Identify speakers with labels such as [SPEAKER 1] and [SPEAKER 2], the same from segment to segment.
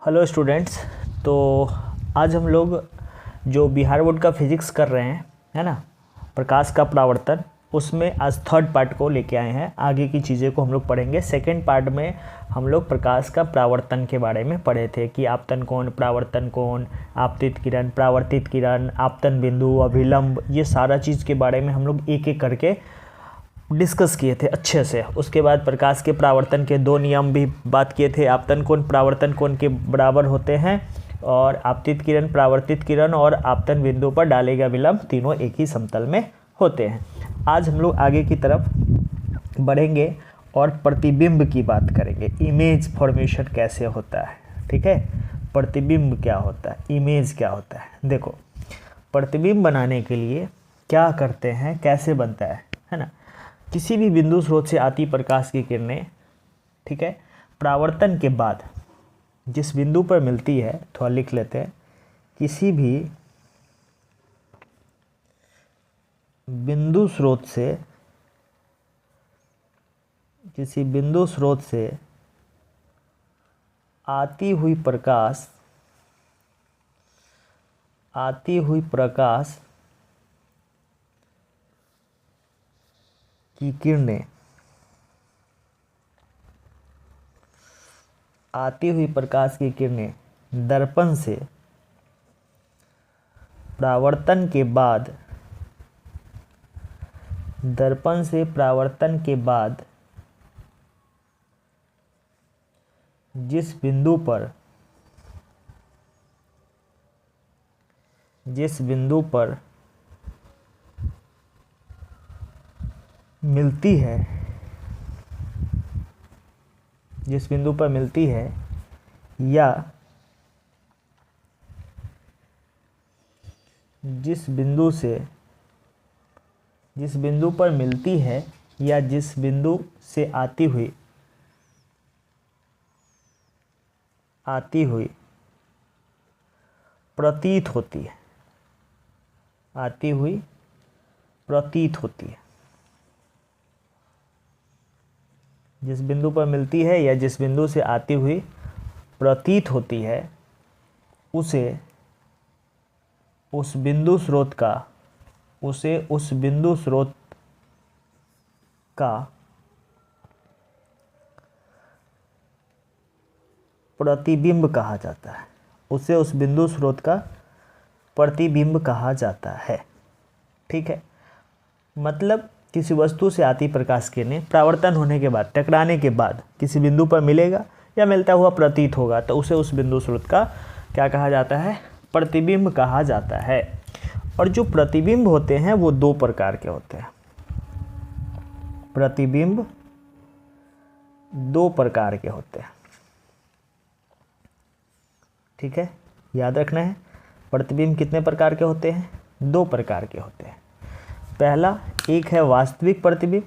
[SPEAKER 1] Hello students. तो आज हम लोग जो बिहार बोर्ड का फिजिक्स कर रहे हैं, है ना, प्रकाश का परावर्तन, उसमें आज थर्ड पार्ट को लेके आए हैं। आगे की चीज़ें को हम लोग पढ़ेंगे। सेकंड पार्ट में हम लोग प्रकाश का परावर्तन के बारे में पढ़े थे कि आपतन कोण, परावर्तन कोण, आपतित किरण, परावर्तित किरण, आपतन बिंदु, अभिलंब, ये सारा चीज़ के बारे में हम लोग एक एक करके डिस्कस किए थे अच्छे से। उसके बाद प्रकाश के परावर्तन के दो नियम भी बात किए थे। आपतन कोण परावर्तन कोण के बराबर होते हैं और आपतित किरण, परावर्तित किरण और आपतन बिंदु पर डाले गए विलंब तीनों एक ही समतल में होते हैं। आज हम लोग आगे की तरफ बढ़ेंगे और प्रतिबिंब की बात करेंगे। इमेज फॉर्मेशन कैसे होता है, ठीक है। प्रतिबिंब क्या होता है, इमेज क्या होता है। देखो, प्रतिबिंब बनाने के लिए क्या करते हैं, कैसे बनता है ना। किसी भी बिंदु स्रोत से आती प्रकाश की किरणें, ठीक है, परावर्तन के बाद जिस बिंदु पर मिलती है, थोड़ा लिख लेते हैं, किसी भी बिंदु स्रोत से आती हुई प्रकाश की किरणें, आती हुई प्रकाश की किरणें दर्पण से परावर्तन के बाद जिस बिंदु पर मिलती है या जिस बिंदु से आती हुई प्रतीत होती है, जिस बिंदु पर मिलती है या जिस बिंदु से आती हुई प्रतीत होती है, उसे उस बिंदु स्रोत का प्रतिबिंब कहा जाता है। उसे उस बिंदु स्रोत का प्रतिबिंब कहा जाता है, ठीक है। मतलब किसी वस्तु से आती प्रकाश किरणें परावर्तन होने के बाद, टकराने के बाद किसी बिंदु पर मिलेगा या मिलता हुआ प्रतीत होगा, तो उसे उस बिंदु स्रोत का क्या कहा जाता है, प्रतिबिंब कहा जाता है। और जो प्रतिबिंब होते हैं वो दो प्रकार के होते हैं। प्रतिबिंब दो प्रकार के होते हैं, ठीक है, याद रखना है। प्रतिबिंब कितने प्रकार के होते हैं, दो प्रकार के होते हैं। पहला एक है वास्तविक प्रतिबिंब,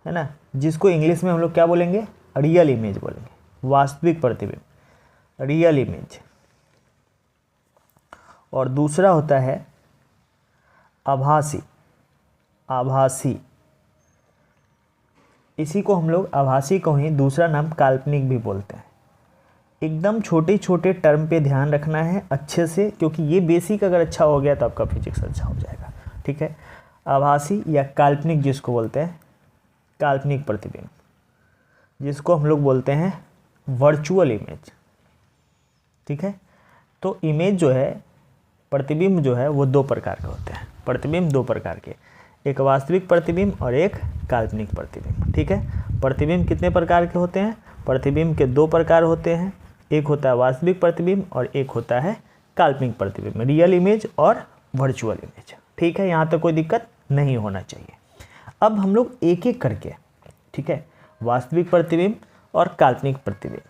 [SPEAKER 1] है ना, जिसको इंग्लिश में हम लोग क्या बोलेंगे, रियल इमेज बोलेंगे। वास्तविक प्रतिबिंब, रियल इमेज। और दूसरा होता है आभासी। इसी को हम लोग, आभासी को ही दूसरा नाम काल्पनिक भी बोलते हैं। एकदम छोटे छोटे टर्म पे ध्यान रखना है अच्छे से, क्योंकि ये बेसिक अगर अच्छा हो गया तो आपका फिजिक्स अच्छा हो जाएगा, ठीक है। आभासी या काल्पनिक जिसको बोलते हैं, काल्पनिक प्रतिबिंब, जिसको हम लोग बोलते हैं वर्चुअल इमेज, ठीक है। तो इमेज जो है, प्रतिबिंब जो है, वो दो प्रकार के होते हैं। प्रतिबिंब दो प्रकार के, एक वास्तविक प्रतिबिंब और एक काल्पनिक प्रतिबिंब, ठीक है। प्रतिबिंब कितने प्रकार के होते हैं, प्रतिबिंब के दो प्रकार होते हैं। एक होता है वास्तविक प्रतिबिंब और एक होता है काल्पनिक प्रतिबिंब, रियल इमेज और वर्चुअल इमेज, ठीक है। यहाँ तक कोई दिक्कत नहीं होना चाहिए। अब हम लोग एक एक करके, ठीक है, वास्तविक प्रतिबिंब और काल्पनिक प्रतिबिंब,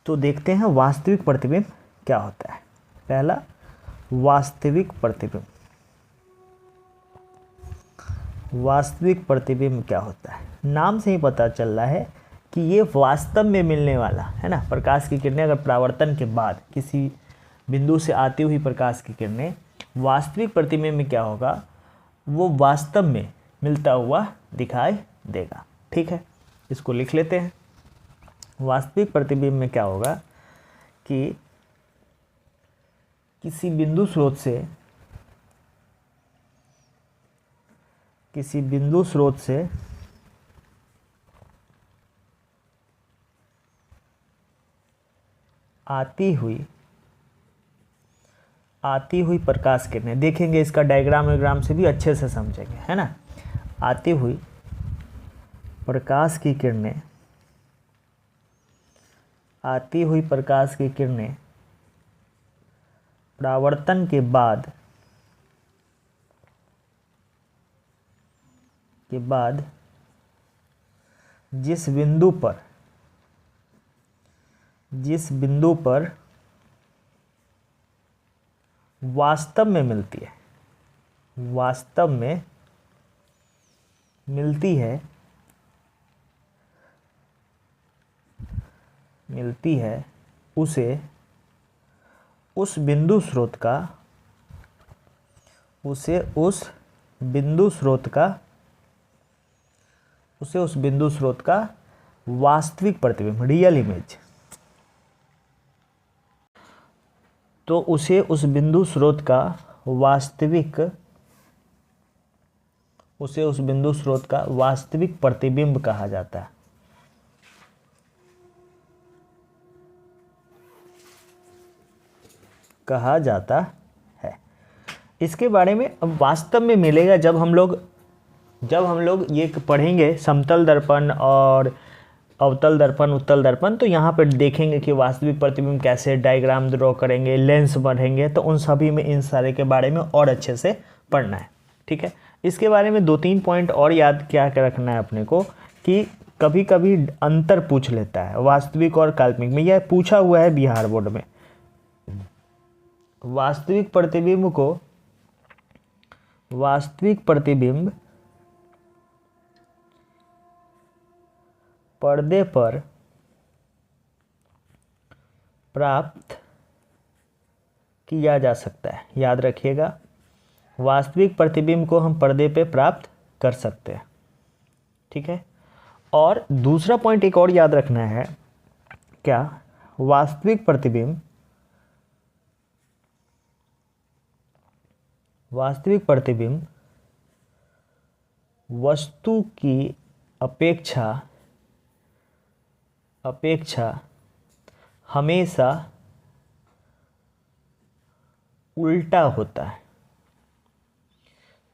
[SPEAKER 1] तो देखते हैं वास्तविक प्रतिबिंब क्या होता है। पहला वास्तविक प्रतिबिंब। वास्तविक प्रतिबिंब क्या होता है, नाम से ही पता चल रहा है कि ये वास्तव में मिलने वाला है ना। प्रकाश की किरणें अगर परावर्तन के बाद किसी बिंदु से आती हुई प्रकाश की किरणें वास्तविक प्रतिबिंब में क्या होगा, वो वास्तव में मिलता हुआ दिखाई देगा। ठीक है, इसको लिख लेते हैं। वास्तविक प्रतिबिंब में क्या होगा कि किसी बिंदु स्रोत से आती हुई प्रकाश किरणें, देखेंगे इसका डायग्राम से भी अच्छे से समझेंगे, है ना। आती हुई प्रकाश की किरणें परावर्तन के बाद जिस बिंदु पर वास्तव में मिलती है उसे उस बिंदु स्रोत का वास्तविक प्रतिबिंब, रियल इमेज, तो उसे उस बिंदु स्रोत का वास्तविक प्रतिबिंब कहा जाता है। इसके बारे में अब वास्तव में मिलेगा जब हम लोग ये पढ़ेंगे समतल दर्पण और अवतल दर्पण, उत्तल दर्पण, तो यहाँ पर देखेंगे कि वास्तविक प्रतिबिंब कैसे डायग्राम ड्रॉ करेंगे, लेंस बढ़ेंगे, तो उन सभी में इन सारे के बारे में और अच्छे से पढ़ना है। ठीक है, इसके बारे में 2-3 पॉइंट और याद क्या रखना है अपने को कि कभी कभी अंतर पूछ लेता है वास्तविक और काल्पनिक में। यह पूछा हुआ है बिहार बोर्ड में। वास्तविक प्रतिबिंब पर्दे पर प्राप्त किया जा सकता है। याद रखिएगा, वास्तविक प्रतिबिंब को हम पर्दे पे प्राप्त कर सकते हैं। ठीक है, और दूसरा पॉइंट एक और याद रखना है, क्या वास्तविक प्रतिबिंब वस्तु की अपेक्षा हमेशा उल्टा होता है।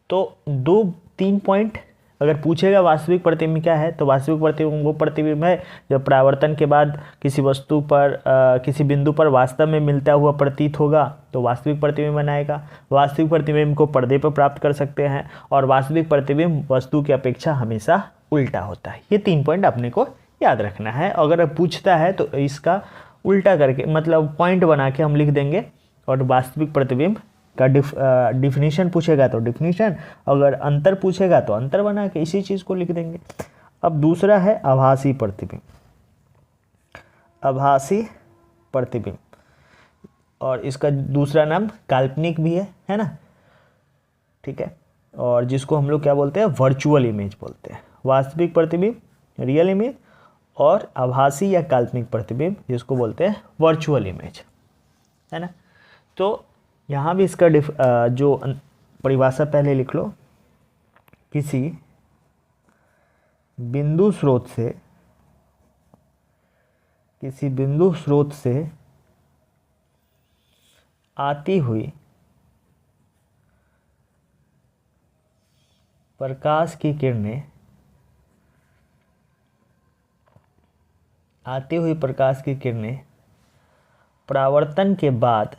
[SPEAKER 1] तो 2-3 पॉइंट अगर पूछेगा वास्तविक प्रतिबिंब क्या है, तो वास्तविक प्रतिबिंब वो प्रतिबिंब है जब परावर्तन के बाद किसी वस्तु पर किसी बिंदु पर वास्तव में मिलता हुआ प्रतीत होगा तो वास्तविक प्रतिबिंब बनाएगा। वास्तविक प्रतिबिंब को पर्दे पर प्राप्त कर सकते हैं, और वास्तविक प्रतिबिंब वस्तु की अपेक्षा हमेशा उल्टा होता है। ये 3 पॉइंट अपने को याद रखना है। अगर पूछता है तो इसका उल्टा करके, मतलब पॉइंट बना के हम लिख देंगे, और वास्तविक प्रतिबिंब का डिफिनीशन पूछेगा तो डिफिनीशन, अगर अंतर पूछेगा तो अंतर बना के इसी चीज़ को लिख देंगे। अब दूसरा है आभासी प्रतिबिंब, और इसका दूसरा नाम काल्पनिक भी है ना। ठीक है, और जिसको हम लोग क्या बोलते हैं, वर्चुअल इमेज बोलते हैं। वास्तविक प्रतिबिंब रियल इमेज, और आभासी या काल्पनिक प्रतिबिंब जिसको बोलते हैं वर्चुअल इमेज, है ना। तो यहाँ भी इसका जो परिभाषा पहले लिख लो, किसी बिंदु स्रोत से आती हुई प्रकाश की किरणें परावर्तन के बाद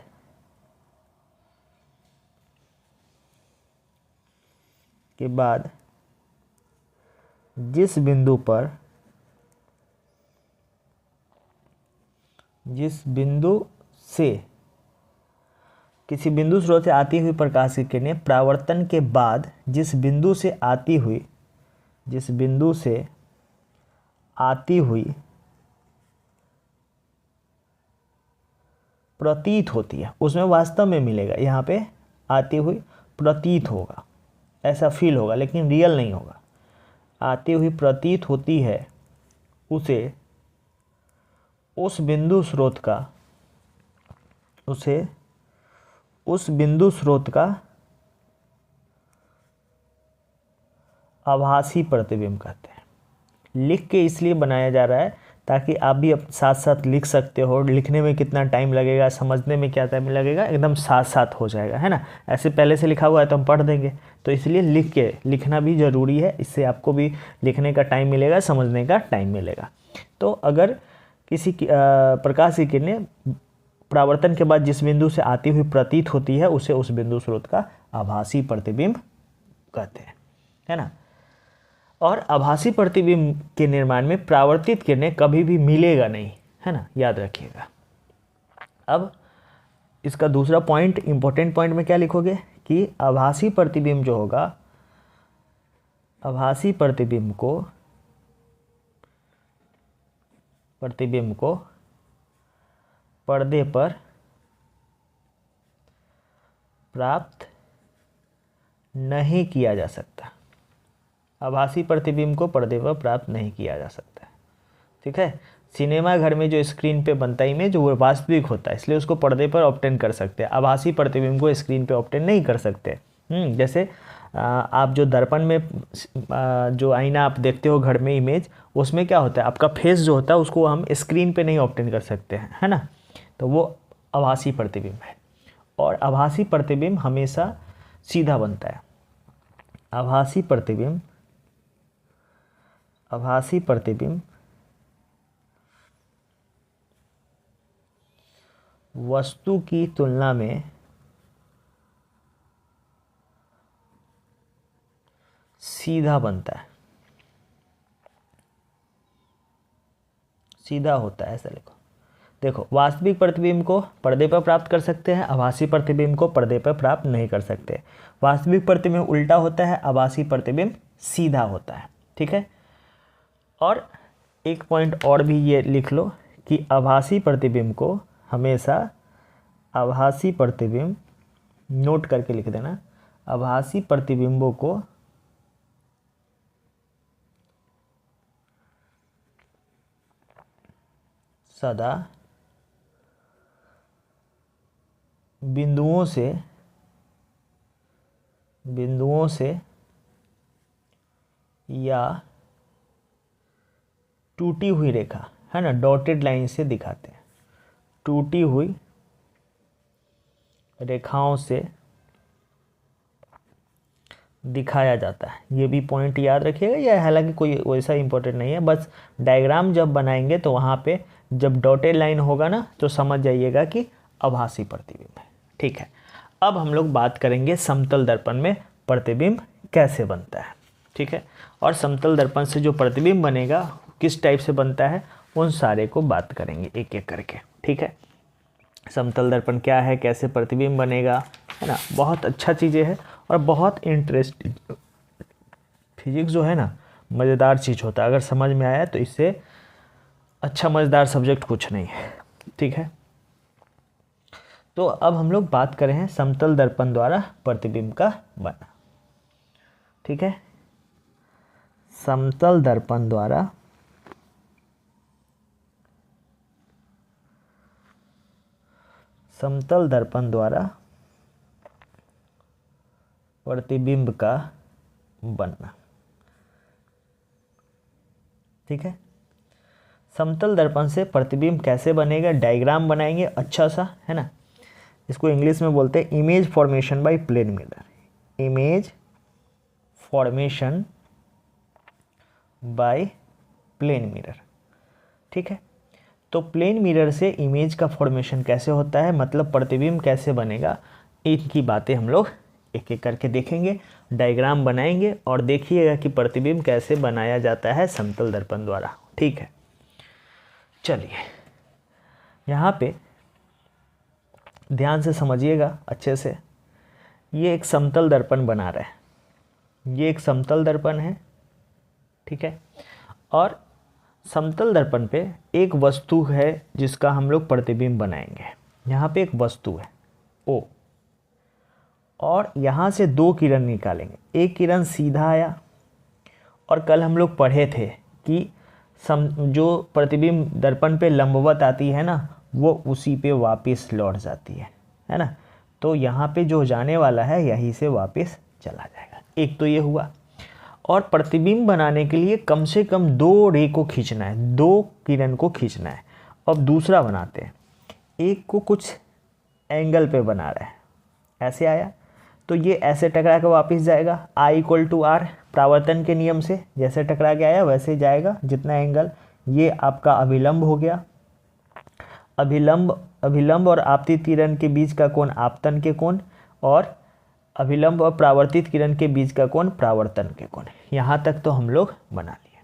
[SPEAKER 1] जिस बिंदु से किसी बिंदु स्रोत से आती हुई प्रकाश की किरणें परावर्तन के बाद जिस बिंदु से आती हुई प्रतीत होती है, उसमें वास्तव में मिलेगा। यहाँ पे आती हुई प्रतीत होगा, ऐसा फील होगा, लेकिन रियल नहीं होगा। आती हुई प्रतीत होती है, उसे उस बिंदु स्रोत का आभासी प्रतिबिंब कहते हैं। लिख के इसलिए बनाया जा रहा है ताकि आप भी साथ साथ लिख सकते हो। लिखने में कितना टाइम लगेगा, समझने में क्या टाइम लगेगा, एकदम साथ साथ हो जाएगा, है ना। ऐसे पहले से लिखा हुआ है तो हम पढ़ देंगे, तो इसलिए लिखना भी ज़रूरी है। इससे आपको भी लिखने का टाइम मिलेगा, समझने का टाइम मिलेगा। तो अगर किसी प्रकाश की किरणें परावर्तन के बाद जिस बिंदु से आती हुई प्रतीत होती है, उसे उस बिंदु स्रोत का आभासी प्रतिबिंब कहते हैं, है ना। और आभासी प्रतिबिंब के निर्माण में परावर्तित किरणें कभी भी मिलेगा नहीं, है ना, याद रखिएगा। अब इसका दूसरा पॉइंट, इंपॉर्टेंट पॉइंट में क्या लिखोगे कि आभासी प्रतिबिंब जो होगा, आभासी प्रतिबिंब को पर्दे पर प्राप्त नहीं किया जा सकता। आभासी प्रतिबिंब को पर्दे पर प्राप्त नहीं किया जा सकता, ठीक है। सिनेमा घर में जो स्क्रीन पे बनता है इमेज, वो वास्तविक होता है, इसलिए उसको पर्दे पर ऑब्टेन कर सकते हैं। आभासी प्रतिबिंब को स्क्रीन पे ऑब्टेन नहीं कर सकते। जैसे आप जो दर्पण में जो आईना आप देखते हो घर में इमेज, उसमें क्या होता है, आपका फेस जो होता है उसको हम स्क्रीन पे नहीं ऑब्टेन कर सकते हैं, है ना। तो वो आभासी प्रतिबिंब है। और आभासी प्रतिबिंब हमेशा सीधा बनता है। आभासी प्रतिबिंब वस्तु की तुलना में सीधा बनता है, सीधा होता है, ऐसा लिखो। देखो, वास्तविक प्रतिबिंब को पर्दे पर प्राप्त कर सकते हैं, आभासी प्रतिबिंब को पर्दे पर प्राप्त नहीं कर सकते। वास्तविक प्रतिबिंब उल्टा होता है, आभासी प्रतिबिंब सीधा होता है, ठीक है। और एक पॉइंट और भी ये लिख लो कि आभासी प्रतिबिंब को हमेशा, आभासी प्रतिबिंब नोट करके लिख देना, आभासी प्रतिबिंबों को सदा बिंदुओं से या टूटी हुई रेखा, है ना, डॉटेड लाइन से दिखाते हैं। टूटी हुई रेखाओं से दिखाया जाता है। ये भी पॉइंट याद रखिएगा। यह हालांकि कोई वैसा इंपॉर्टेंट नहीं है, बस डायग्राम जब बनाएंगे तो वहाँ पे जब डॉटेड लाइन होगा ना, तो समझ जाइएगा कि आभासी प्रतिबिंब है, ठीक है। अब हम लोग बात करेंगे समतल दर्पण में प्रतिबिंब कैसे बनता है, ठीक है। और समतल दर्पण से जो प्रतिबिंब बनेगा किस टाइप से बनता है, उन सारे को बात करेंगे एक एक करके, ठीक है। समतल दर्पण क्या है, कैसे प्रतिबिंब बनेगा, है ना। बहुत अच्छा चीज़ें है और बहुत इंटरेस्टिंग। फिजिक्स जो है ना, मज़ेदार चीज़ होता है। अगर समझ में आया तो इससे अच्छा मज़ेदार सब्जेक्ट कुछ नहीं है, ठीक है। तो अब हम लोग बात करें हैं समतल दर्पण द्वारा प्रतिबिंब का बना, ठीक है। समतल दर्पण द्वारा प्रतिबिंब का बनना, ठीक है। समतल दर्पण से प्रतिबिंब कैसे बनेगा, डायग्राम बनाएंगे अच्छा सा, है ना। इसको इंग्लिश में बोलते हैं image formation by plane mirror. Image formation by plane mirror, ठीक है। तो प्लेन मिरर से इमेज का फॉर्मेशन कैसे होता है, मतलब प्रतिबिंब कैसे बनेगा, इनकी बातें हम लोग एक एक करके देखेंगे, डायग्राम बनाएंगे और देखिएगा कि प्रतिबिंब कैसे बनाया जाता है समतल दर्पण द्वारा, ठीक है। चलिए, यहाँ पे ध्यान से समझिएगा अच्छे से। ये एक समतल दर्पण बना रहे हैं, ये एक समतल दर्पण है, ठीक है। और समतल दर्पण पे एक वस्तु है जिसका हम लोग प्रतिबिंब बनाएंगे। यहाँ पे एक वस्तु है O, और यहाँ से 2 किरण निकालेंगे। एक किरण सीधा आया, और कल हम लोग पढ़े थे कि जो प्रतिबिंब दर्पण पे लंबवत आती है ना, वो उसी पे वापस लौट जाती है ना। तो यहाँ पे जो जाने वाला है यहीं से वापस चला जाएगा। एक तो ये हुआ। और प्रतिबिंब बनाने के लिए कम से कम 2 रे को खींचना है, 2 किरण को खींचना है। अब दूसरा बनाते हैं। एक को कुछ एंगल पे बना रहा है, ऐसे आया तो ये ऐसे टकरा के वापस जाएगा। I=R प्रावर्तन के नियम से जैसे टकरा के आया वैसे जाएगा जितना एंगल। ये आपका अभिलंब हो गया। अभिलंब और आपतित किरण के बीच का कोण आपतन के कोण, और अभिलंब और परावर्तित किरण के बीच का कोण परावर्तन के कोण। यहाँ तक तो हम लोग बना लिए।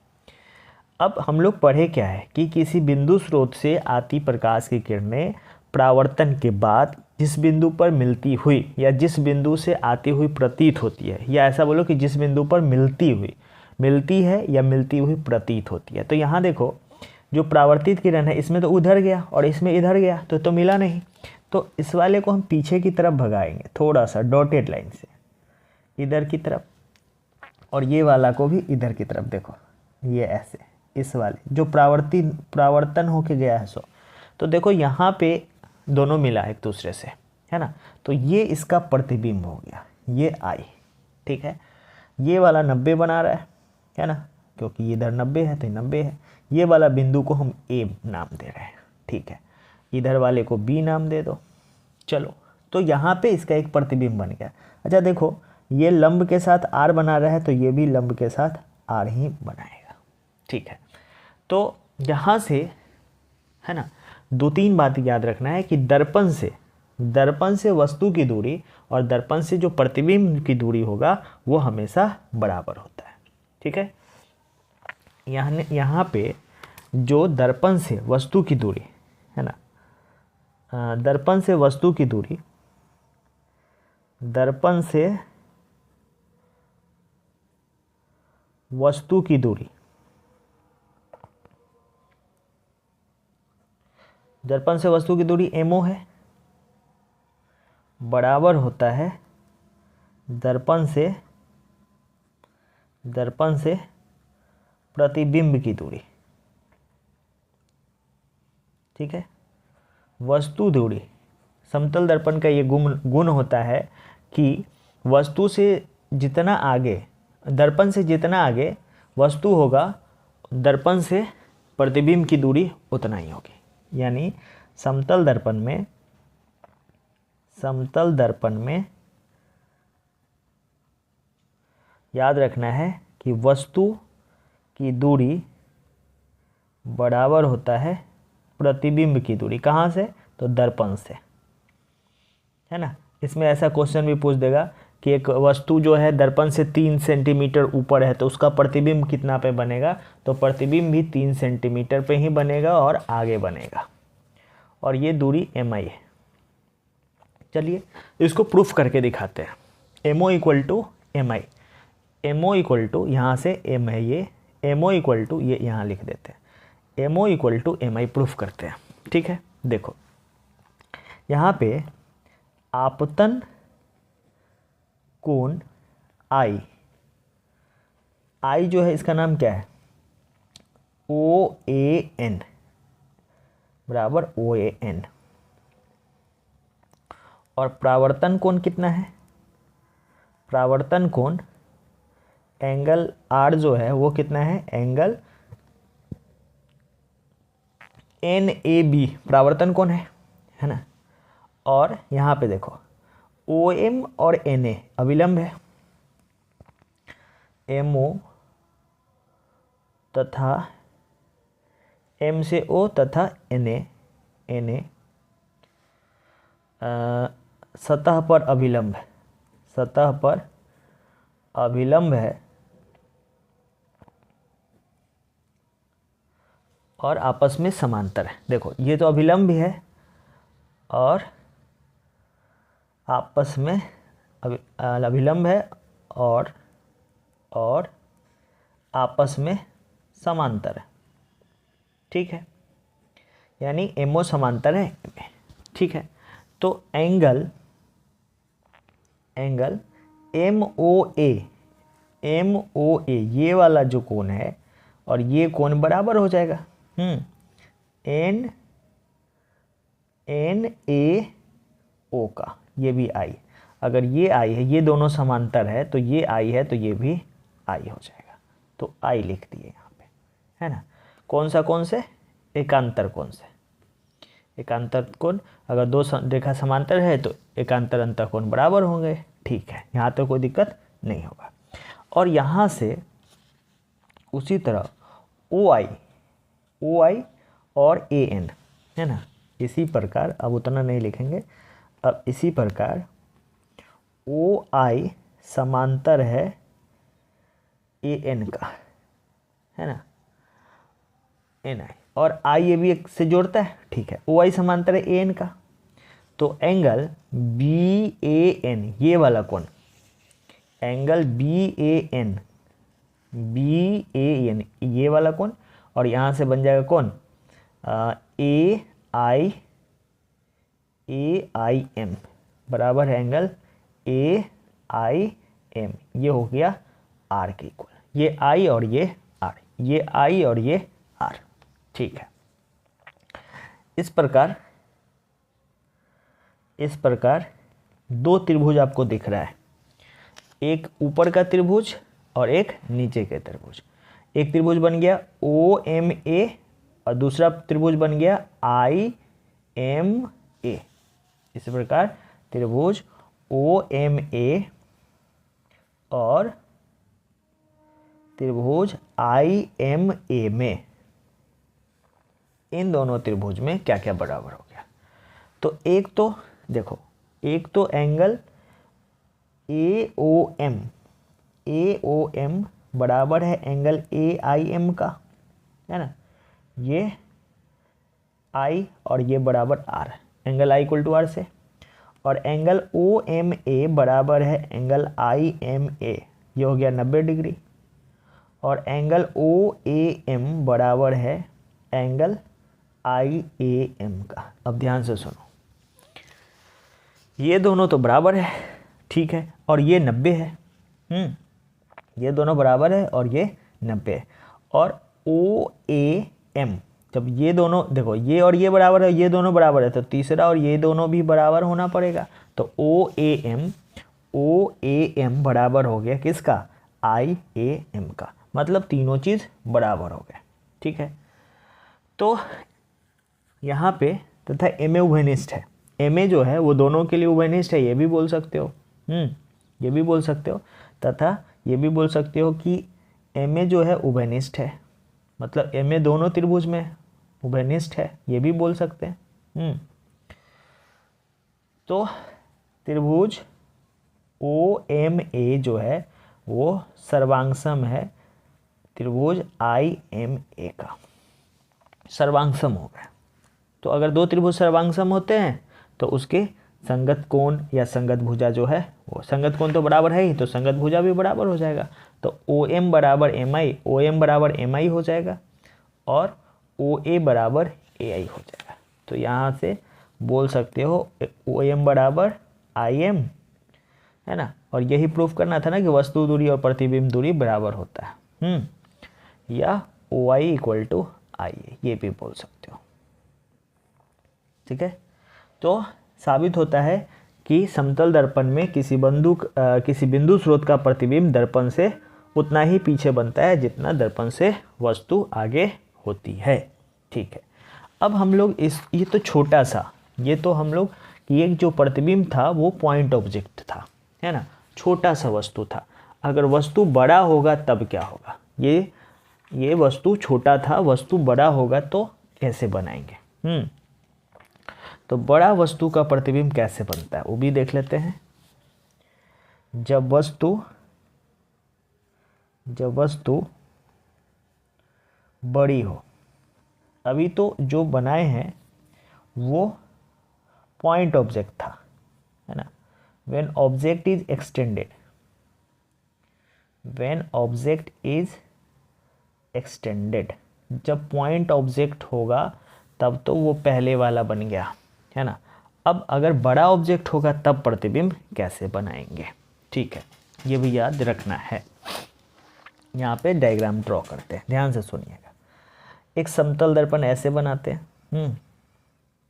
[SPEAKER 1] अब हम लोग पढ़े क्या है कि किसी बिंदु स्रोत से आती प्रकाश की किरणें परावर्तन के बाद जिस बिंदु पर मिलती हुई या जिस बिंदु से आती हुई प्रतीत होती है, या ऐसा बोलो कि जिस बिंदु पर मिलती है या मिलती हुई प्रतीत होती है। तो यहाँ देखो, जो परावर्तित किरण है इसमें तो उधर गया और इसमें इधर गया, तो मिला नहीं। तो इस वाले को हम पीछे की तरफ भगाएंगे थोड़ा सा डॉटेड लाइन से इधर की तरफ, और ये वाला को भी इधर की तरफ। देखो ये ऐसे, इस वाले जो परावर्तन होके गया है सो, तो देखो यहाँ पे दोनों मिला एक दूसरे से, है ना। तो ये इसका प्रतिबिंब हो गया, ये I, ठीक है। ये वाला 90 बना रहा है ना, क्योंकि इधर 90 है तो 90 है। ये वाला बिंदु को हम A नाम दे रहे हैं, ठीक है। इधर वाले को B नाम दे दो। चलो, तो यहाँ पे इसका एक प्रतिबिंब बन गया। अच्छा देखो, ये लंब के साथ R बना रहा है तो ये भी लंब के साथ R ही बनाएगा, ठीक है। तो यहाँ से, है ना, 2-3 बात याद रखना है कि दर्पण से वस्तु की दूरी और दर्पण से जो प्रतिबिंब की दूरी होगा वो हमेशा बराबर होता है, ठीक है। यहाँ पे जो दर्पण से वस्तु की दूरी है ना, दर्पण से वस्तु की दूरी, दर्पण से वस्तु की दूरी, दर्पण से वस्तु की दूरी MO है, बराबर होता है दर्पण से प्रतिबिंब की दूरी, ठीक है। वस्तु दूरी, समतल दर्पण का ये गुण होता है कि वस्तु से जितना आगे, दर्पण से जितना आगे वस्तु होगा, दर्पण से प्रतिबिंब की दूरी उतना ही होगी। यानी समतल दर्पण में याद रखना है कि वस्तु की दूरी बराबर होता है प्रतिबिंब की दूरी। कहाँ से? तो दर्पण से, है ना। इसमें ऐसा क्वेश्चन भी पूछ देगा कि एक वस्तु जो है दर्पण से 3 सेंटीमीटर ऊपर है तो उसका प्रतिबिंब कितना पे बनेगा? तो प्रतिबिंब भी 3 सेंटीमीटर पे ही बनेगा और आगे बनेगा, और ये दूरी MI है। चलिए इसको प्रूफ करके दिखाते हैं। MO = MI, MO = यहाँ से M है, ये MO = ये यहाँ लिख देते हैं, MO = MI प्रूफ करते हैं, ठीक है। देखो यहाँ पे आपतन कोण I जो है इसका नाम क्या है? OAN बराबर OAN, और परावर्तन कोण कितना है? परावर्तन कोण एंगल R जो है वो कितना है? एंगल NAB परावर्तन कोण है ना। और यहाँ पे देखो OM और NA अभिलंब है, MO तथा M से O तथा NA सतह पर अभिलंब है, सतह पर अभिलंब है और आपस में समांतर है। देखो ये तो अभिलंब भी है और आपस में अभिलंब है और आपस में समांतर है, ठीक है। यानी MO समांतर है, ठीक है। तो एंगल MOA ये वाला जो कोण है और ये कोण बराबर हो जाएगा NAO का, ये भी I। अगर ये I है, ये दोनों समांतर है, तो ये I है तो ये भी I हो जाएगा। तो I लिख दिए यहाँ पे, है ना। कौन सा कोण से? एकांतर कोण से। एकांतर कोण, अगर दो रेखा समांतर है तो एकांतर अंतःकोण बराबर होंगे। ठीक है, यहाँ तो कोई दिक्कत नहीं होगा। और यहाँ से उसी तरह OI और AN, है ना, इसी प्रकार, अब उतना नहीं लिखेंगे, अब इसी प्रकार OI समांतर है AN का, है ना, NI, और I ये भी एक से जोड़ता है। ठीक है, OI समांतर है AN का, तो एंगल BAN, ये वाला कोण, एंगल BAN ये वाला कोण, और यहाँ से बन जाएगा कौन, AIM बराबर है एंगल AIM, ये हो गया R के इक्वल। ये I और ये R, ये I और ये R। ठीक है, इस प्रकार दो त्रिभुज आपको दिख रहा है, एक ऊपर का त्रिभुज और एक नीचे के त्रिभुज। एक त्रिभुज बन गया OMA और दूसरा त्रिभुज बन गया IMA। इस प्रकार त्रिभुज OMA और त्रिभुज IMA में, इन दोनों त्रिभुज में क्या क्या बराबर हो गया। तो एक तो देखो, एक तो एंगल AOM बराबर है एंगल AIM का, है ना, ये I और ये बराबर R, angle I equal to R से। और एंगल OMA बराबर है एंगल IMA, ये हो गया 90 डिग्री। और एंगल OAM बराबर है एंगल IAM का। अब ध्यान से सुनो, ये दोनों तो बराबर है, ठीक है, और ये 90 है। ये दोनों बराबर है और ये 90 है। और OAM, जब ये दोनों देखो, ये और ये बराबर है, ये दोनों बराबर है, तो तीसरा और ये दोनों भी बराबर होना पड़ेगा। तो OAM बराबर हो गया किसका, IAM का, मतलब तीनों चीज़ बराबर हो गए। ठीक है, तो यहाँ पे तथा MA उभयनिष्ठ है। MA जो है वो दोनों के लिए उभयनिष्ठ है, ये भी बोल सकते हो, ये भी बोल सकते हो, तथा ये भी बोल सकते हो कि MA जो है उभयनिष्ठ है, मतलब MA दोनों त्रिभुज में उभयनिष्ठ है, ये भी बोल सकते हैं। तो त्रिभुज OMA जो है वो सर्वांगसम है त्रिभुज IMA का, सर्वांगसम हो गया। तो अगर दो त्रिभुज सर्वांगसम होते हैं तो उसके संगत कोण या संगत भुजा जो है, वो संगत कोण तो बराबर है ही, तो संगत भुजा भी बराबर हो जाएगा। तो OM बराबर MI, OM बराबर MI हो जाएगा, और OA बराबर AI हो जाएगा। तो यहाँ से बोल सकते हो OM बराबर IM, है ना। और यही प्रूफ करना था ना कि वस्तु दूरी और प्रतिबिंब दूरी बराबर होता है, या OI इक्वल टू IA, ये भी बोल सकते हो। ठीक है, तो साबित होता है कि समतल दर्पण में किसी बिंदु स्रोत का प्रतिबिंब दर्पण से उतना ही पीछे बनता है जितना दर्पण से वस्तु आगे होती है। ठीक है, अब हम लोग ये तो छोटा सा, ये तो हम लोग ये जो प्रतिबिंब था वो पॉइंट ऑब्जेक्ट था, है ना, छोटा सा वस्तु था। अगर वस्तु बड़ा होगा तब क्या होगा, ये वस्तु छोटा था, वस्तु बड़ा होगा तो कैसे बनाएंगे। तो बड़ा वस्तु का प्रतिबिंब कैसे बनता है वो भी देख लेते हैं। जब वस्तु बड़ी हो, अभी तो जो बनाए हैं वो पॉइंट ऑब्जेक्ट था, है ना। व्हेन ऑब्जेक्ट इज एक्सटेंडेड, जब पॉइंट ऑब्जेक्ट होगा तब तो वो पहले वाला बन गया, है ना। अब अगर बड़ा ऑब्जेक्ट होगा तब प्रतिबिंब कैसे बनाएंगे, ठीक है, ये भी याद रखना है। यहाँ पे डायग्राम ड्रॉ करते हैं, ध्यान से सुनिएगा। एक समतल दर्पण ऐसे बनाते हैं,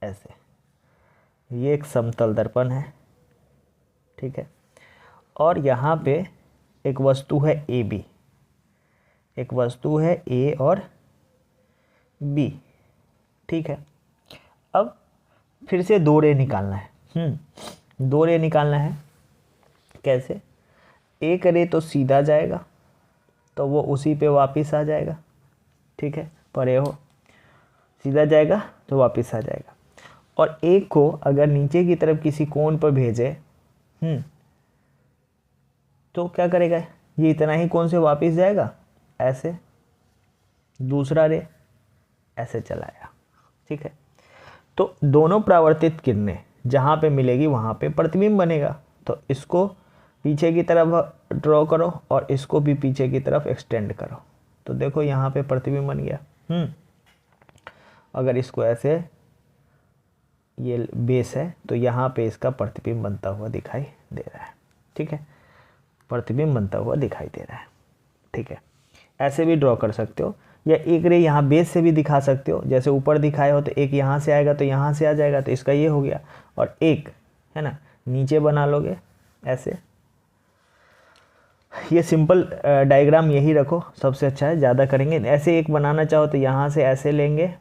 [SPEAKER 1] ऐसे, ये एक समतल दर्पण है, ठीक है, और यहाँ पे एक वस्तु है ए बी, एक वस्तु है ए और बी, ठीक है। अब फिर से दो रे निकालना है, दो रे निकालना है। कैसे? एक रे तो सीधा जाएगा तो वो उसी पे वापस आ जाएगा, ठीक है, परे हो, सीधा जाएगा तो वापस आ जाएगा। और एक को अगर नीचे की तरफ किसी कोण पर भेजे तो क्या करेगा, ये इतना ही कोण से वापस जाएगा, ऐसे, दूसरा रे ऐसे चलाया, ठीक है। तो दोनों परावर्तित किरणें जहाँ पे मिलेगी वहाँ पे प्रतिबिंब बनेगा। तो इसको पीछे की तरफ ड्रॉ करो और इसको भी पीछे की तरफ एक्सटेंड करो, तो देखो यहाँ पे प्रतिबिंब बन गया। अगर इसको ऐसे, ये बेस है तो यहाँ पे इसका प्रतिबिंब बनता हुआ दिखाई दे रहा है, ठीक है, प्रतिबिंब बनता हुआ दिखाई दे रहा है, ठीक है। ऐसे भी ड्रॉ कर सकते हो, या एक रे यहाँ बेस से भी दिखा सकते हो, जैसे ऊपर दिखाए हो तो एक यहाँ से आएगा तो यहाँ से आ जाएगा, तो इसका ये हो गया। और एक है ना, नीचे बना लोगे ऐसे, ये सिंपल डायग्राम यही रखो, सबसे अच्छा है, ज़्यादा करेंगे। ऐसे एक बनाना चाहो तो यहाँ से ऐसे लेंगे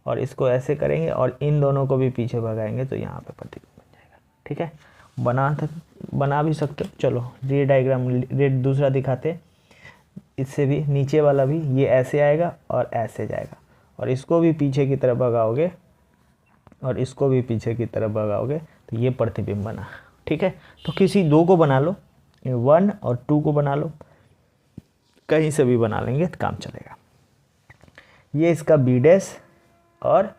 [SPEAKER 1] और इसको ऐसे करेंगे और इन दोनों को भी पीछे भगाएंगे तो यहाँ पे प्रतिबिंब बन जाएगा, ठीक है। बना भी सकते हो। चलो ये डायग्राम रेड दूसरा दिखाते, इससे भी नीचे वाला भी ये ऐसे आएगा और ऐसे जाएगा, और इसको भी पीछे की तरफ भगाओगे और इसको भी पीछे की तरफ भगाओगे तो ये प्रतिबिंब बना, ठीक है। तो किसी दो को बना लो, 1 और 2 को बना लो, कहीं से भी बना लेंगे तो काम चलेगा। ये इसका बी डैश और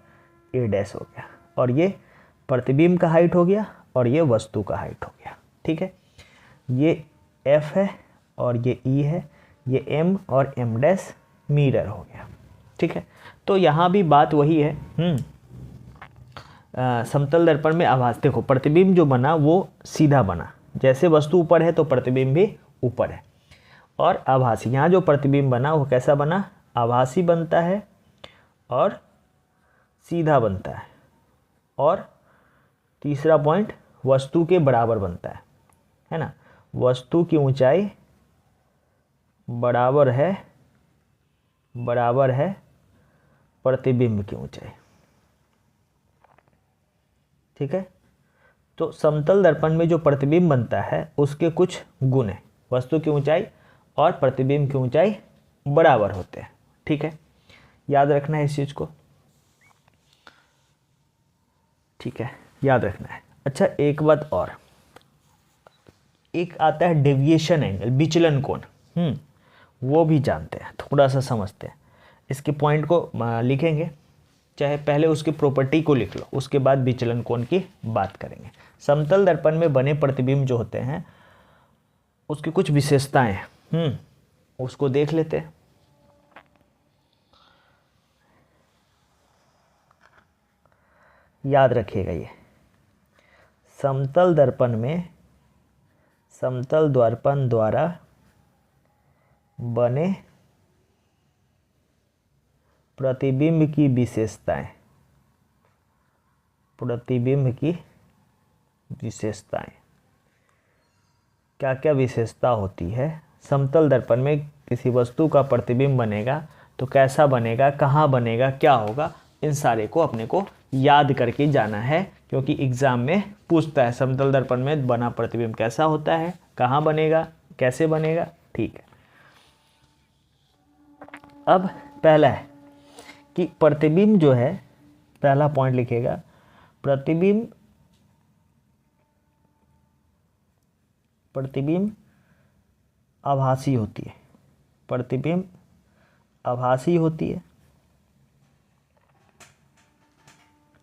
[SPEAKER 1] ए डैश हो गया, और ये प्रतिबिंब का हाइट हो गया और ये वस्तु का हाइट हो गया, ठीक है। ये एफ है और ये ई है, ये एम और एम डैश मिरर हो गया, ठीक है। तो यहाँ भी बात वही है, समतल दर्पण में आभास, देखो प्रतिबिंब जो बना वो सीधा बना, जैसे वस्तु ऊपर है तो प्रतिबिंब भी ऊपर है। और आभासी, यहाँ जो प्रतिबिंब बना वो कैसा बना, आभासी बनता है और सीधा बनता है, और तीसरा पॉइंट वस्तु के बराबर बनता है ना। वस्तु की ऊंचाई बराबर है प्रतिबिंब की ऊंचाई, ठीक है। तो समतल दर्पण में जो प्रतिबिंब बनता है उसके कुछ गुण हैं, वस्तु की ऊंचाई और प्रतिबिंब की ऊंचाई बराबर होते हैं, ठीक है, याद रखना है इस चीज़ को, ठीक है, याद रखना है। अच्छा एक बात और, एक आता है डेविएशन एंगल, विचलन कोण, वो भी जानते हैं, थोड़ा सा समझते हैं। इसके पॉइंट को लिखेंगे, चाहे पहले उसकी प्रॉपर्टी को लिख लो, उसके बाद विचलन कोण की बात करेंगे। समतल दर्पण में बने प्रतिबिंब जो होते हैं उसकी कुछ विशेषताएं हैं, उसको देख लेते हैं। याद रखिएगा, ये समतल दर्पण में समतल दर्पण द्वारा बने प्रतिबिंब की विशेषताएं, प्रतिबिंब की विशेषताएं, क्या क्या विशेषता होती है। समतल दर्पण में किसी वस्तु का प्रतिबिंब बनेगा तो कैसा बनेगा, कहाँ बनेगा, क्या होगा, इन सारे को अपने को याद करके जाना है, क्योंकि एग्जाम में पूछता है समतल दर्पण में बना प्रतिबिंब कैसा होता है, कहाँ बनेगा, कैसे बनेगा, ठीक है। अब पहला है कि प्रतिबिंब जो है, पहला पॉइंट लिखिएगा, प्रतिबिंब आभासी होती है, प्रतिबिंब आभासी होती है,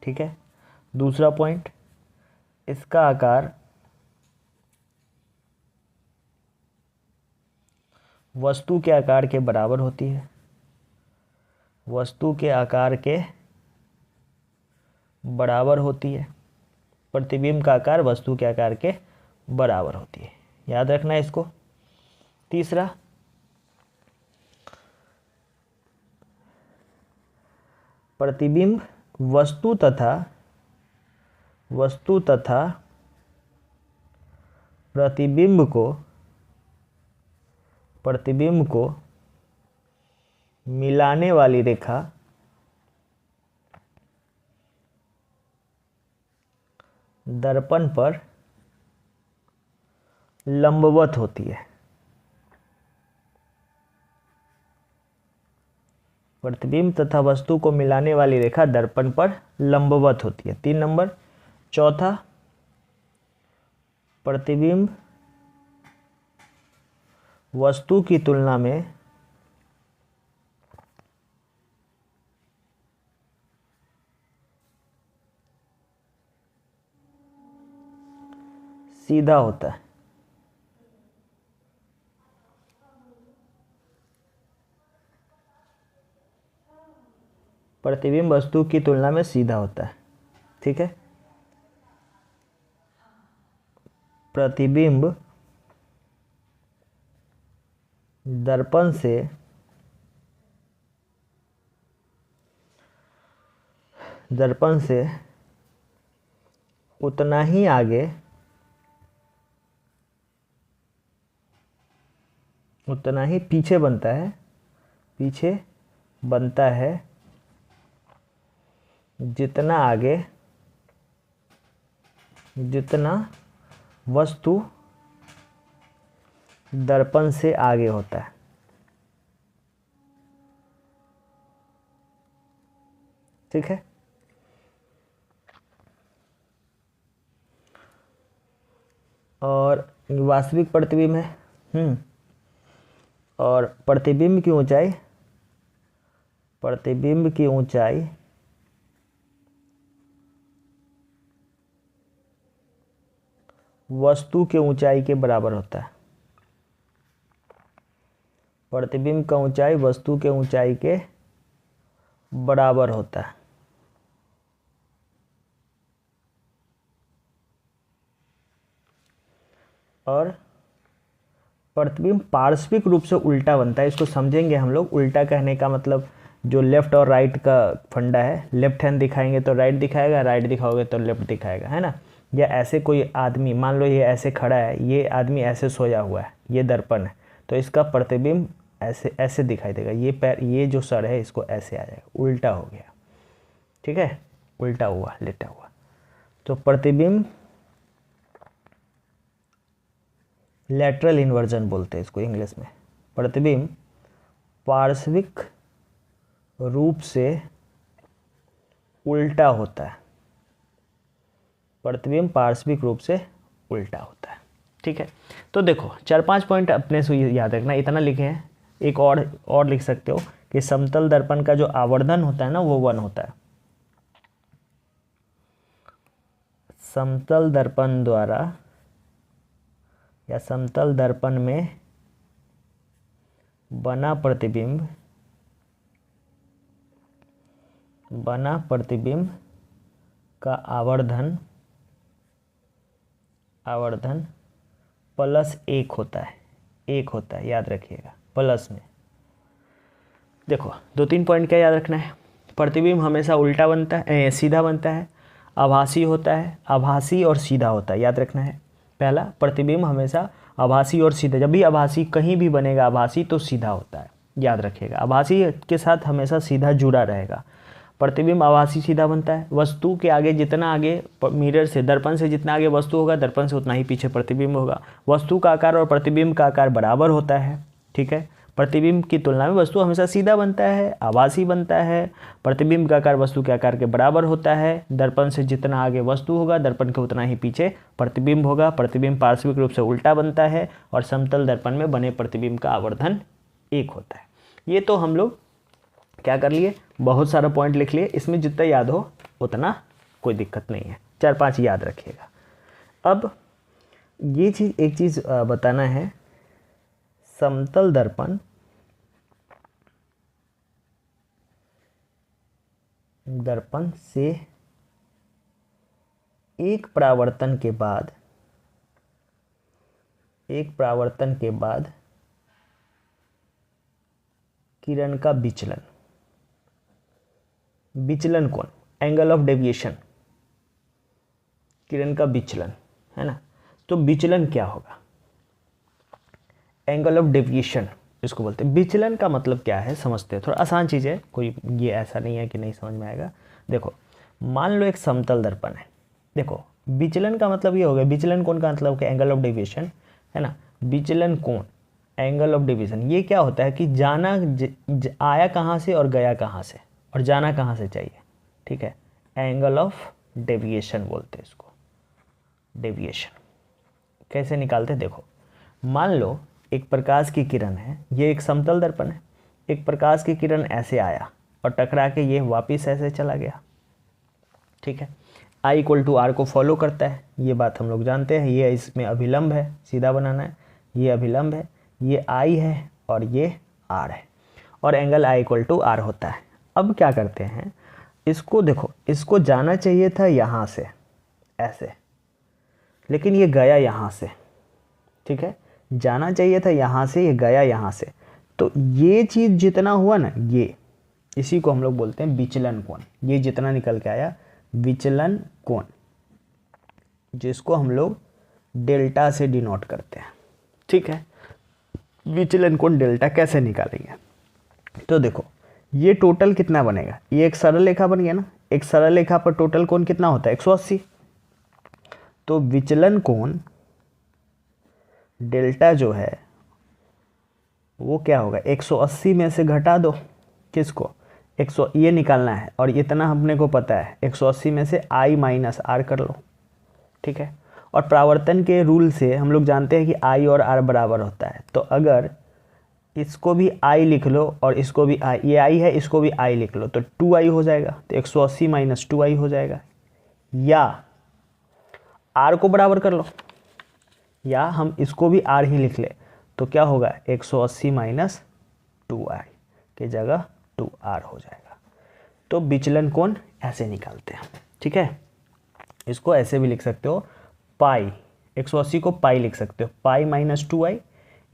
[SPEAKER 1] ठीक है। दूसरा पॉइंट, इसका आकार वस्तु के आकार के बराबर होती है, वस्तु के आकार के बराबर होती है, प्रतिबिंब का आकार वस्तु के आकार के बराबर होती है, याद रखना है इसको। तीसरा, प्रतिबिंब वस्तु तथा प्रतिबिंब को मिलाने वाली रेखा दर्पण पर लंबवत होती है। प्रतिबिंब तथा वस्तु को मिलाने वाली रेखा दर्पण पर लंबवत होती है। 3 नंबर। चौथा, प्रतिबिंब वस्तु की तुलना में सीधा होता है। प्रतिबिंब वस्तु की तुलना में सीधा होता है, ठीक है। प्रतिबिंब दर्पण से उतना ही आगे, उतना ही पीछे बनता है जितना वस्तु दर्पण से आगे होता है, ठीक है। और वास्तविक प्रतिबिंब है। और प्रतिबिंब की ऊंचाई वस्तु के ऊंचाई के बराबर होता है। प्रतिबिंब का ऊंचाई वस्तु के ऊंचाई के बराबर होता है। और प्रतिबिंब पार्श्विक रूप से उल्टा बनता है। इसको समझेंगे हम लोग। उल्टा कहने का मतलब जो लेफ्ट और राइट का फंडा है, लेफ्ट हैंड दिखाएंगे तो राइट दिखाएगा, राइट दिखाओगे तो लेफ्ट दिखाएगा, है ना। या ऐसे कोई आदमी, मान लो ये ऐसे खड़ा है, ये आदमी ऐसे सोया हुआ है, ये दर्पण है, तो इसका प्रतिबिंब ऐसे ऐसे दिखाई देगा। ये पैर, ये जो सर है, इसको ऐसे आ जाएगा, उल्टा हो गया, ठीक है, उल्टा हुआ, लेटा हुआ। तो प्रतिबिंब लैटरल इन्वर्जन बोलते हैं इसको इंग्लिश में। प्रतिबिंब पार्श्विक रूप से उल्टा होता है। प्रतिबिंब पार्श्विक रूप से उल्टा होता है, ठीक है। तो देखो 4-5 पॉइंट अपने से याद रखना, इतना लिखे हैं। एक और लिख सकते हो कि समतल दर्पण का जो आवर्धन होता है ना, वो 1 होता है। समतल दर्पण द्वारा या समतल दर्पण में बना प्रतिबिंब का आवर्धन +1 होता है। 1 होता है, याद रखिएगा, प्लस में। देखो 2-3 पॉइंट क्या याद रखना है। प्रतिबिंब हमेशा उल्टा बनता है, सीधा बनता है, आभासी होता है, आभासी और सीधा होता है, याद रखना है। पहला, प्रतिबिंब हमेशा आभासी और सीधा, जब भी आभासी कहीं भी बनेगा आभासी तो सीधा होता है, याद रखिएगा। आभासी के साथ हमेशा सीधा जुड़ा रहेगा। प्रतिबिंब आभासी सीधा बनता है। वस्तु के आगे जितना आगे मिरर से, दर्पण से जितना आगे वस्तु होगा, दर्पण से उतना ही पीछे प्रतिबिंब होगा। वस्तु का आकार और प्रतिबिंब का आकार बराबर होता है, ठीक है। प्रतिबिंब की तुलना में वस्तु हमेशा सीधा बनता है, आभासी बनता है। प्रतिबिंब का आकार वस्तु के आकार के बराबर होता है। दर्पण से जितना आगे वस्तु होगा, दर्पण के उतना ही पीछे प्रतिबिंब होगा। प्रतिबिंब पार्श्विक रूप से उल्टा बनता है और समतल दर्पण में बने प्रतिबिंब का आवर्धन 1 होता है। ये तो हम लोग क्या कर लिए, बहुत सारा पॉइंट लिख लिए। इसमें जितना याद हो उतना कोई दिक्कत नहीं है, 4-5 याद रखिएगा। अब ये चीज़, एक चीज़ बताना है। समतल दर्पण से एक परावर्तन के बाद किरण का विचलन कोण, एंगल ऑफ डेविएशन, किरण का विचलन है ना। तो विचलन क्या होगा, एंगल ऑफ डेविएशन इसको बोलते हैं। विचलन का मतलब क्या है समझते हैं, थोड़ा आसान चीज़ है, कोई ये ऐसा नहीं है कि नहीं समझ में आएगा। देखो मान लो एक समतल दर्पण है, देखो विचलन का मतलब ये हो गया, विचलन कोण का मतलब क्या, एंगल ऑफ डेविएशन है ना। विचलन कोण, एंगल ऑफ डेविएशन, ये क्या होता है कि जाना आया कहाँ से और गया कहाँ से, और जाना कहाँ से चाहिए, ठीक है। एंगल ऑफ डेविएशन बोलते हैं इसको, डेविएशन कैसे निकालते हैं, देखो मान लो एक प्रकाश की किरण है, ये एक समतल दर्पण है, एक प्रकाश की किरण ऐसे आया और टकरा के ये वापस ऐसे चला गया, ठीक है। I इक्वल टू आर को फॉलो करता है, ये बात हम लोग जानते हैं। ये इसमें अभिलंब है, सीधा बनाना है, ये अभिलंब है, ये I है और ये R है, और angle I equal to R होता है। अब क्या करते हैं, इसको देखो, इसको जाना चाहिए था यहाँ से ऐसे, लेकिन ये गया यहाँ से, ठीक है। जाना चाहिए था यहाँ से, ये गया यहाँ से, तो ये चीज़ जितना हुआ ना, ये इसी को हम लोग बोलते हैं विचलन कोण। ये जितना निकल के आया विचलन कोण, जिसको हम लोग डेल्टा से डिनोट करते हैं, ठीक है। विचलन कोण डेल्टा कैसे निकालेंगे, तो देखो ये टोटल कितना बनेगा, ये एक सरल रेखा बन गया ना, एक सरल रेखा पर टोटल कोण कितना होता है 180। तो विचलन कोण डेल्टा जो है वो क्या होगा, 180 में से घटा दो, किसको, 100, ये निकालना है, और इतना हमने को पता है, 180 में से I माइनस आर कर लो, ठीक है। और परावर्तन के रूल से हम लोग जानते हैं कि I और R बराबर होता है, तो अगर इसको भी I लिख लो और इसको भी I, ये I है, इसको भी I लिख लो, तो 2I हो जाएगा, तो 180 माइनस 2I हो जाएगा। या R को बराबर कर लो, या हम इसको भी R ही लिख ले, तो क्या होगा 180 माइनस 2I की जगह 2R हो जाएगा। तो विचलन कोण ऐसे निकालते हैं, ठीक है। इसको ऐसे भी लिख सकते हो, पाई, 180 को पाई लिख सकते हो, पाई माइनस 2I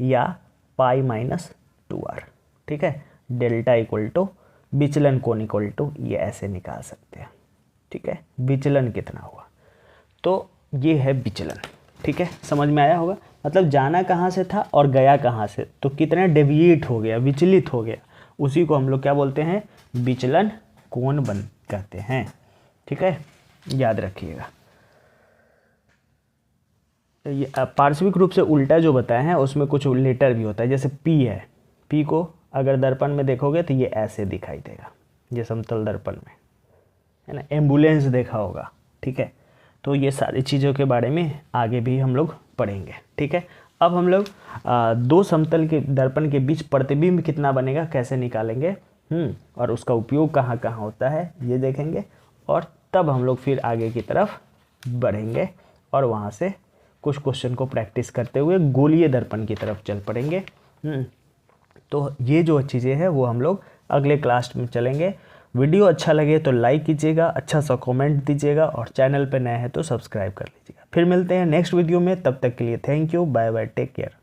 [SPEAKER 1] या पाई माइनस 2R, ठीक है। डेल्टा इक्वल टू विचलन कोण इक्वल टू ये ऐसे निकाल सकते हैं, ठीक है। विचलन कितना हुआ, तो ये है विचलन, ठीक है। समझ में आया होगा, मतलब जाना कहाँ से था और गया कहाँ से, तो कितना डेविएट हो गया, विचलित हो गया, उसी को हम लोग क्या बोलते हैं, विचलन कोण कहते हैं, ठीक है। याद रखिएगा। ये पार्श्विक रूप से उल्टा जो बताया है उसमें कुछ लेटर भी होता है, जैसे P है, P को अगर दर्पण में देखोगे तो ये ऐसे दिखाई देगा, ये समतल दर्पण में है ना। एम्बुलेंस देखा होगा, ठीक है। तो ये सारी चीज़ों के बारे में आगे भी हम लोग पढ़ेंगे, ठीक है। अब हम लोग दो समतल के दर्पण के बीच प्रतिबिंब कितना बनेगा कैसे निकालेंगे, और उसका उपयोग कहाँ कहाँ होता है ये देखेंगे, और तब हम लोग फिर आगे की तरफ बढ़ेंगे और वहाँ से कुछ क्वेश्चन को प्रैक्टिस करते हुए गोलीय दर्पण की तरफ चल पड़ेंगे। तो ये जो चीज़ें हैं वो हम लोग अगले क्लास में चलेंगे। वीडियो अच्छा लगे तो लाइक कीजिएगा, अच्छा सा कमेंट दीजिएगा, और चैनल पे नए हैं तो सब्सक्राइब कर लीजिएगा। फिर मिलते हैं नेक्स्ट वीडियो में, तब तक के लिए thank you, bye bye, take care.